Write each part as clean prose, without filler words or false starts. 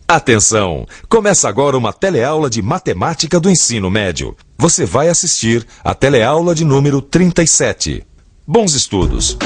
Atenção! Começa agora uma teleaula de matemática do ensino médio. Você vai assistir a teleaula de número 37. Bons estudos!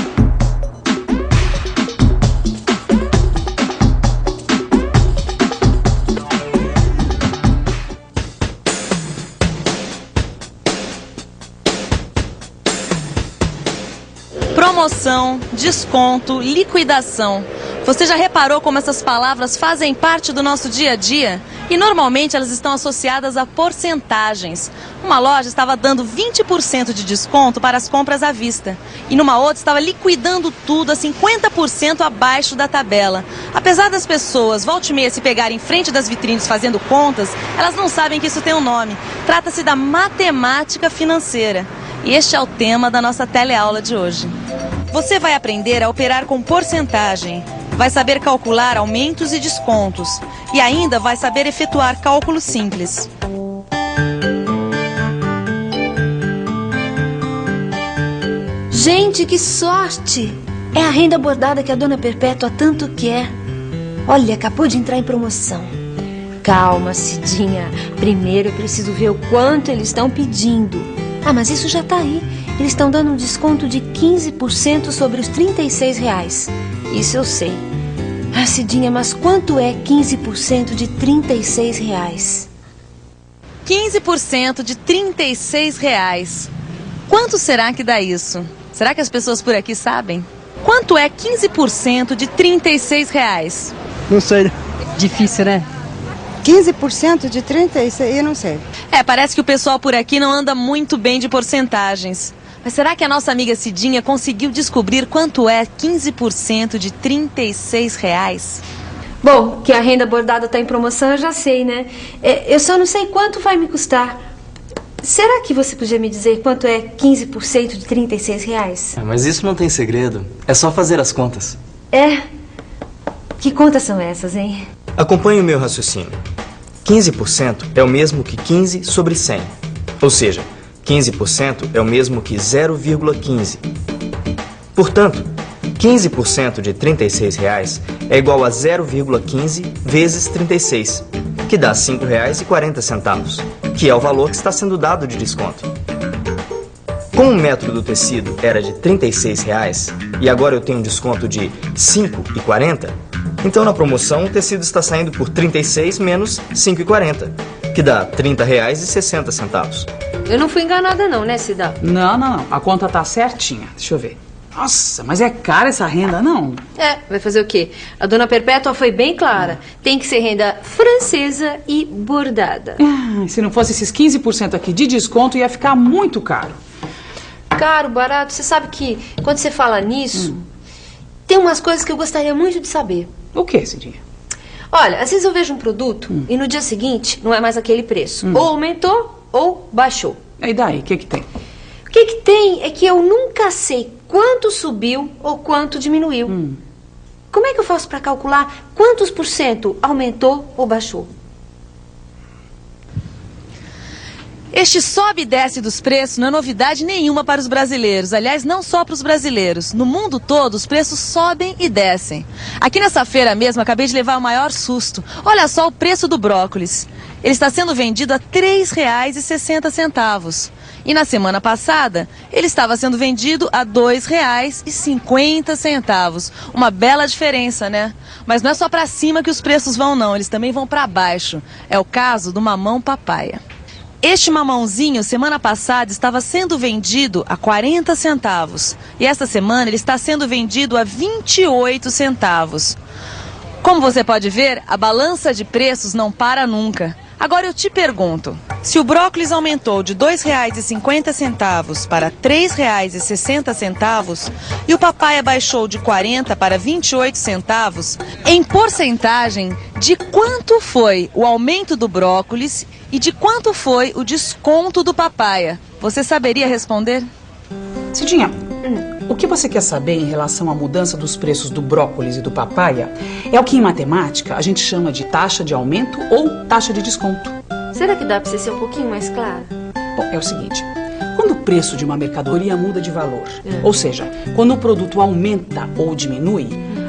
Promoção, desconto, liquidação. Você já reparou como essas palavras fazem parte do nosso dia a dia? E normalmente elas estão associadas a porcentagens. Uma loja estava dando 20% de desconto para as compras à vista. E numa outra estava liquidando tudo a 50% abaixo da tabela. Apesar das pessoas volta e meia se pegarem em frente das vitrines fazendo contas, elas não sabem que isso tem um nome. Trata-se da matemática financeira. E este é o tema da nossa teleaula de hoje. Você vai aprender a operar com porcentagem, vai saber calcular aumentos e descontos e ainda vai saber efetuar cálculos simples. Gente, que sorte! É a renda bordada que a dona Perpétua tanto quer. Olha, acabou de entrar em promoção. Calma, Cidinha. Primeiro eu preciso ver o quanto eles estão pedindo. Ah, mas isso já tá aí. Eles estão dando um desconto de 15% sobre os R$36. Isso eu sei. Ah, Cidinha, mas quanto é 15% de R$36? 15% de R$36. Quanto será que dá isso? Será que as pessoas por aqui sabem? Quanto é 15% de R$36? Não sei. Difícil, né? 15% de 36, eu não sei. Parece que o pessoal por aqui não anda muito bem de porcentagens. Mas será que a nossa amiga Cidinha conseguiu descobrir quanto é 15% de R$36? Bom, que a renda bordada está em promoção, eu já sei, né? Eu só não sei quanto vai me custar. Será que você podia me dizer quanto é 15% de R$36? Mas isso não tem segredo. É só fazer as contas. É? Que contas são essas, hein? Acompanhe o meu raciocínio. 15% é o mesmo que 15 sobre 100. Ou seja, 15% é o mesmo que 0,15. Portanto, 15% de R$36 é igual a 0,15 vezes 36, que dá R$5,40, que é o valor que está sendo dado de desconto. Como o metro do tecido era de R$36 e agora eu tenho um desconto de R$5,40, então na promoção o tecido está saindo por 36 menos 5,40, que dá R$30,60. Eu não fui enganada não, né, Cida? Não. A conta tá certinha. Deixa eu ver. Nossa, mas é cara essa renda, não? Vai fazer o quê? A dona Perpétua foi bem clara. Tem que ser renda francesa e bordada. Se não fosse esses 15% aqui de desconto, ia ficar muito caro. Caro, barato, você sabe que quando você fala nisso, tem umas coisas que eu gostaria muito de saber. O que, Cidinha? Olha, às vezes eu vejo um produto e no dia seguinte não é mais aquele preço. Ou aumentou ou baixou. E daí, o que tem? O que tem é que eu nunca sei quanto subiu ou quanto diminuiu. Como é que eu faço para calcular quantos por cento aumentou ou baixou? Este sobe e desce dos preços não é novidade nenhuma para os brasileiros. Aliás, não só para os brasileiros. No mundo todo, os preços sobem e descem. Aqui nessa feira mesmo, acabei de levar o maior susto. Olha só o preço do brócolis. Ele está sendo vendido a R$3,60. E na semana passada, ele estava sendo vendido a R$2,50. Uma bela diferença, né? Mas não é só para cima que os preços vão, não. Eles também vão para baixo. É o caso do mamão papaya. Este mamãozinho, semana passada, estava sendo vendido a 40 centavos. E esta semana ele está sendo vendido a 28 centavos. Como você pode ver, a balança de preços não para nunca. Agora eu te pergunto, se o brócolis aumentou de R$2,50 para R$3,60 e o papaya baixou de 40 para 28 centavos, em porcentagem, de quanto foi o aumento do brócolis e de quanto foi o desconto do papaya? Você saberia responder? Cidinha, o que você quer saber em relação à mudança dos preços do brócolis e do papaya é o que em matemática a gente chama de taxa de aumento ou taxa de desconto. Será que dá para você ser um pouquinho mais clara? Bom, é o seguinte, quando o preço de uma mercadoria muda de valor, ou seja, quando o produto aumenta ou diminui,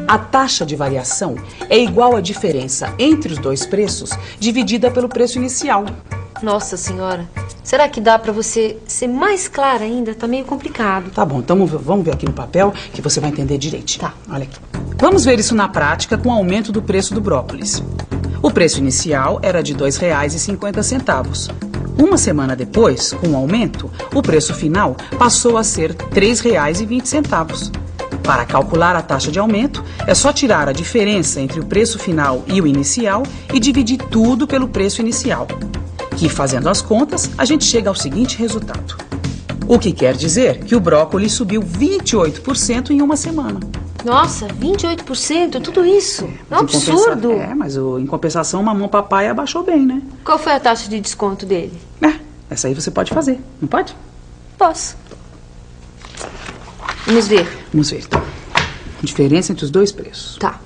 A taxa de variação é igual à diferença entre os dois preços dividida pelo preço inicial. Nossa senhora, será que dá pra você ser mais clara ainda? Tá meio complicado. Tá bom, então vamos ver aqui no papel que você vai entender direitinho. Tá. Olha aqui. Vamos ver isso na prática com o aumento do preço do brócolis. O preço inicial era de R$ 2,50. Uma semana depois, com o aumento, o preço final passou a ser R$ 3,20. Para calcular a taxa de aumento, é só tirar a diferença entre o preço final e o inicial e dividir tudo pelo preço inicial. Que, fazendo as contas, a gente chega ao seguinte resultado. O que quer dizer que o brócolis subiu 28% em uma semana. Nossa, 28%? Tudo isso? É um Em compensa- absurdo. Mas em compensação, o mamão papai abaixou bem, né? Qual foi a taxa de desconto dele? Essa aí você pode fazer, não pode? Posso. Vamos ver. Vamos ver, então. Diferença entre os dois preços. Tá.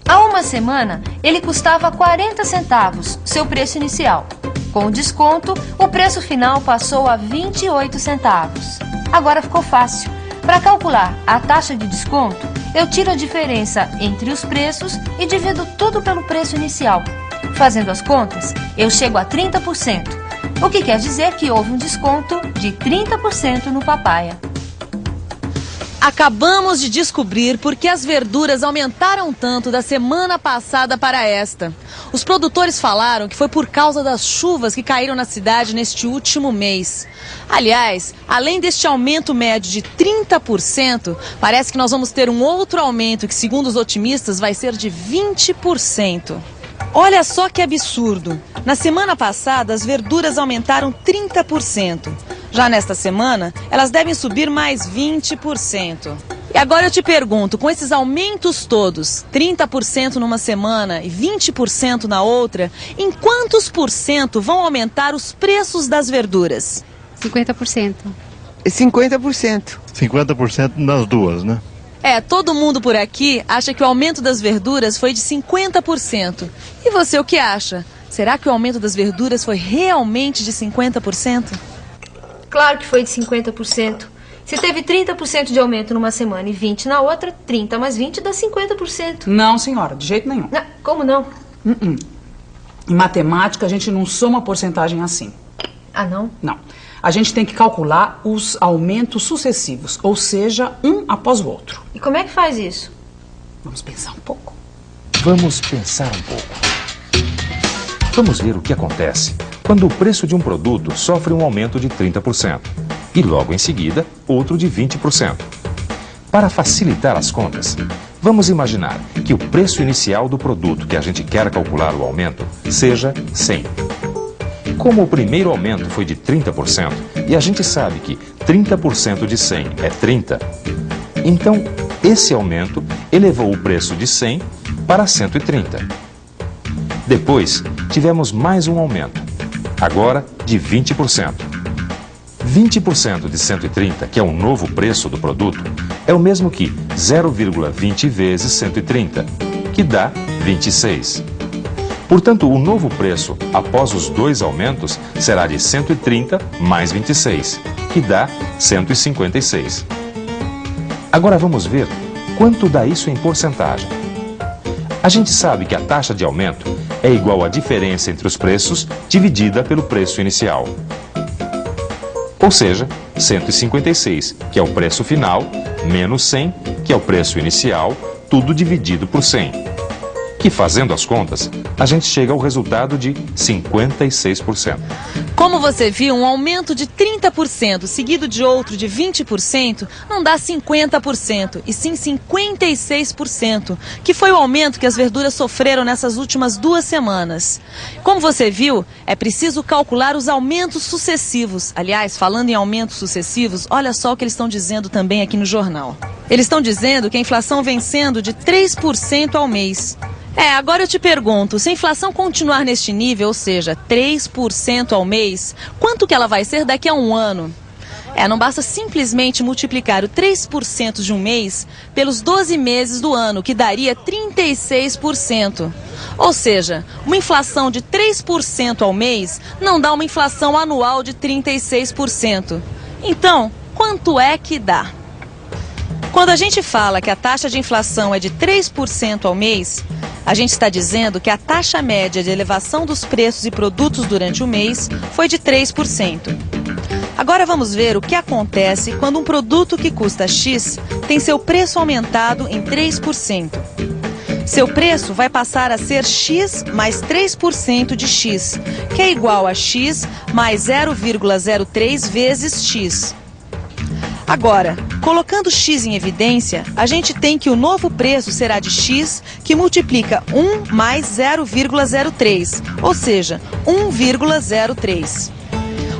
Há uma semana, ele custava 40 centavos, seu preço inicial. Com o desconto, o preço final passou a 28 centavos. Agora ficou fácil. Para calcular a taxa de desconto, eu tiro a diferença entre os preços e divido tudo pelo preço inicial. Fazendo as contas, eu chego a 30%, o que quer dizer que houve um desconto de 30% no papaya. Acabamos de descobrir por que as verduras aumentaram tanto da semana passada para esta. Os produtores falaram que foi por causa das chuvas que caíram na cidade neste último mês. Aliás, além deste aumento médio de 30%, parece que nós vamos ter um outro aumento que, segundo os otimistas, vai ser de 20%. Olha só que absurdo. Na semana passada, as verduras aumentaram 30%. Já nesta semana, elas devem subir mais 20%. E agora eu te pergunto, com esses aumentos todos, 30% numa semana e 20% na outra, em quantos por cento vão aumentar os preços das verduras? 50%. 50%. 50% nas duas, né? Todo mundo por aqui acha que o aumento das verduras foi de 50%. E você o que acha? Será que o aumento das verduras foi realmente de 50%? Claro que foi de 50%. Se teve 30% de aumento numa semana e 20% na outra, 30 mais 20 dá 50%. Não, senhora, de jeito nenhum. Não, como não? Em matemática, a gente não soma porcentagem assim. Ah, não? Não. A gente tem que calcular os aumentos sucessivos, ou seja, um após o outro. E como é que faz isso? Vamos pensar um pouco. Vamos pensar um pouco. Vamos ver o que acontece quando o preço de um produto sofre um aumento de 30% e logo em seguida outro de 20%. Para facilitar as contas, vamos imaginar que o preço inicial do produto que a gente quer calcular o aumento seja 100. Como o primeiro aumento foi de 30% e a gente sabe que 30% de 100 é 30, então esse aumento elevou o preço de 100 para 130. Depois, tivemos mais um aumento, agora de 20%. 20% de 130, que é o novo preço do produto, é o mesmo que 0,20 vezes 130, que dá 26. Portanto, o novo preço, após os dois aumentos, será de 130 mais 26, que dá 156. Agora vamos ver quanto dá isso em porcentagem. A gente sabe que a taxa de aumento é igual à diferença entre os preços dividida pelo preço inicial. Ou seja, 156, que é o preço final, menos 100, que é o preço inicial, tudo dividido por 100. Que, fazendo as contas, a gente chega ao resultado de 56%. Como você viu, um aumento de 30% seguido de outro de 20% não dá 50%, e sim 56%, que foi o aumento que as verduras sofreram nessas últimas 2 semanas. Como você viu, é preciso calcular os aumentos sucessivos. Aliás, falando em aumentos sucessivos, olha só o que eles estão dizendo também aqui no jornal. Eles estão dizendo que a inflação vem sendo de 3% ao mês. Agora eu te pergunto, se a inflação continuar neste nível, ou seja, 3% ao mês, quanto que ela vai ser daqui a um ano? Não basta simplesmente multiplicar o 3% de um mês pelos 12 meses do ano, que daria 36%. Ou seja, uma inflação de 3% ao mês não dá uma inflação anual de 36%. Então, quanto é que dá? Quando a gente fala que a taxa de inflação é de 3% ao mês, a gente está dizendo que a taxa média de elevação dos preços e produtos durante o mês foi de 3%. Agora vamos ver o que acontece quando um produto que custa X tem seu preço aumentado em 3%. Seu preço vai passar a ser X mais 3% de X, que é igual a X mais 0,03 vezes X. Agora, colocando X em evidência, a gente tem que o novo preço será de X, que multiplica 1 mais 0,03, ou seja, 1,03.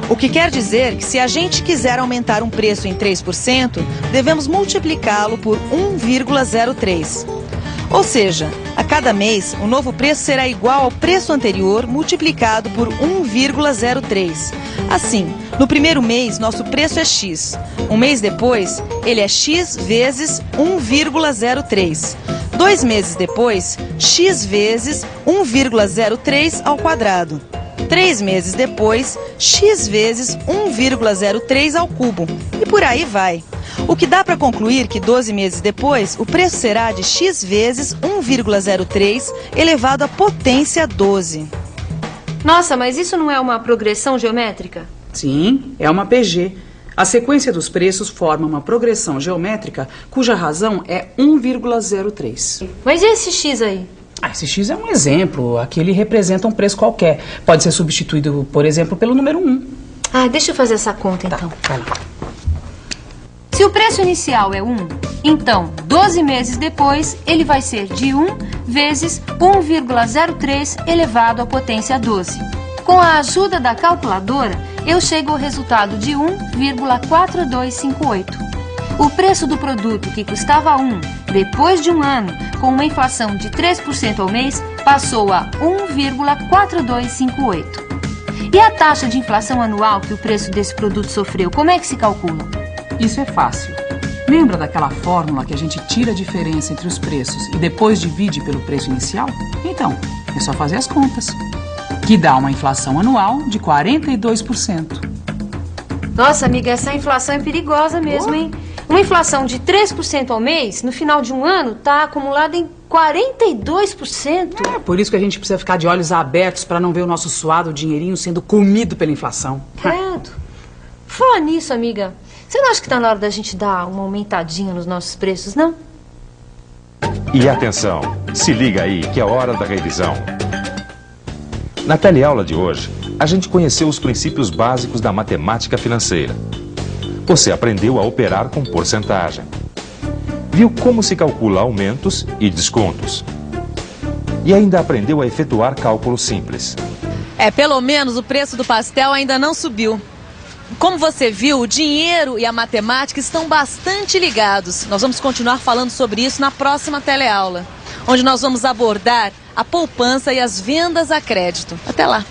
O que quer dizer que se a gente quiser aumentar um preço em 3%, devemos multiplicá-lo por 1,03. Ou seja, a cada mês, o novo preço será igual ao preço anterior multiplicado por 1,03. Assim, no primeiro mês, nosso preço é X. Um mês depois, ele é X vezes 1,03. 2 meses depois, X vezes 1,03 ao quadrado. 3 meses depois, X vezes 1,03 ao cubo. E por aí vai. O que dá para concluir que 12 meses depois, o preço será de X vezes 1,03 elevado à potência 12. Nossa, mas isso não é uma progressão geométrica? Sim, é uma PG. A sequência dos preços forma uma progressão geométrica cuja razão é 1,03. Mas e esse X aí? Esse X é um exemplo. Aqui ele representa um preço qualquer. Pode ser substituído, por exemplo, pelo número 1. Deixa eu fazer essa conta então. Vai lá. Se o preço inicial é 1, então 12 meses depois ele vai ser de 1 vezes 1,03 elevado à potência 12. Com a ajuda da calculadora, eu chego ao resultado de 1,4258. O preço do produto que custava 1 depois de um ano, com uma inflação de 3% ao mês, passou a 1,4258. E a taxa de inflação anual que o preço desse produto sofreu, como é que se calcula? Isso é fácil. Lembra daquela fórmula que a gente tira a diferença entre os preços e depois divide pelo preço inicial? Então, é só fazer as contas, que dá uma inflação anual de 42%. Nossa, amiga, essa inflação é perigosa mesmo, hein? Uma inflação de 3% ao mês, no final de um ano, está acumulada em 42%. É por isso que a gente precisa ficar de olhos abertos para não ver o nosso suado dinheirinho sendo comido pela inflação. Credo. Fala nisso, amiga. Você não acha que está na hora da gente dar uma aumentadinha nos nossos preços, não? E atenção, se liga aí que é hora da revisão. Na teleaula de hoje, a gente conheceu os princípios básicos da matemática financeira. Você aprendeu a operar com porcentagem. Viu como se calcula aumentos e descontos. E ainda aprendeu a efetuar cálculos simples. Pelo menos o preço do pastel ainda não subiu. Como você viu, o dinheiro e a matemática estão bastante ligados. Nós vamos continuar falando sobre isso na próxima teleaula, onde nós vamos abordar a poupança e as vendas a crédito. Até lá!